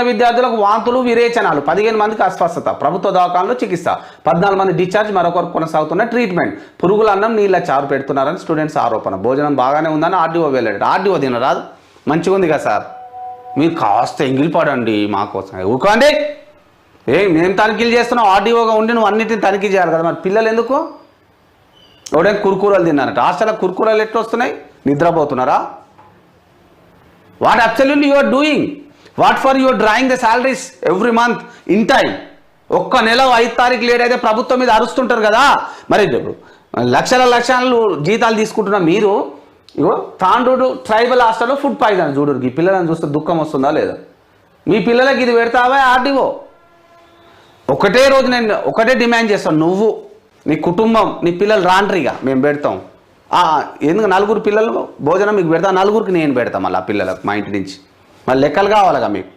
విద్యార్థులకు వాంతులు విరేచనాలు 15 మందికి అస్వస్థత ప్రభుత్వ దవాఖానలో చికిత్స 14 మంది డిశ్చార్జ్ మరొకరు కొనసాగుతున్న ట్రీట్మెంట్ పురుగుల అన్నం నీళ్ళ చారు పెడుతున్నారని స్టూడెంట్స్ ఆరోపణ భోజనం బాగానే ఉందని ఆర్డీఓ వెళ్ళాడు ఆర్డీఓ తినరాదు మంచిగా ఉంది కదా సార్ మీరు కాస్త ఎంగిలిపడండి మాకోసం ఊకోండి మేము తనిఖీలు చేస్తున్నాం ఆర్డీఓగా ఉండి నువ్వు అన్నిటిని తనిఖీ చేయాలి కదా మరి పిల్లలు ఎందుకు ఎవడే కుర్కూరలు తిన్నారట హాస్టల్లో కుర్కూరలు ఎట్లా వస్తున్నాయి నిద్రపోతున్నారా what absolutely you are doing what for your drawing the salaries every month in time ఒక్క నెల 5 తారీఖు లేట్ అయితే ప్రభుత్వం మీద అరుస్తుంటారు కదా మరి లక్షలు జీతాలు తీసుకుంటున్న మీరు ఇగో తాండూరు ట్రైబల్ హాస్టల్లో ఫుడ్ పాయిజన్ చూడరు ఈ పిల్లలను చూస్తే దుఃఖం వస్తుందా లేదా మీ పిల్లలకి ఇది పెడతావా ఆర్డీఓ ఒకటే రోజు నేను ఒకటే డిమాండ్ చేస్తాను నువ్వు నీ కుటుంబం నీ పిల్లలు రాండ్రిగా మేము పెడతాం ఎందుకు 4 పిల్లలు భోజనం మీకు పెడతా 4కి నేను పెడతాం మళ్ళీ ఆ పిల్లలకు మా ఇంటి నుంచి మళ్ళీ లెక్కలు కావాలిగా మీకు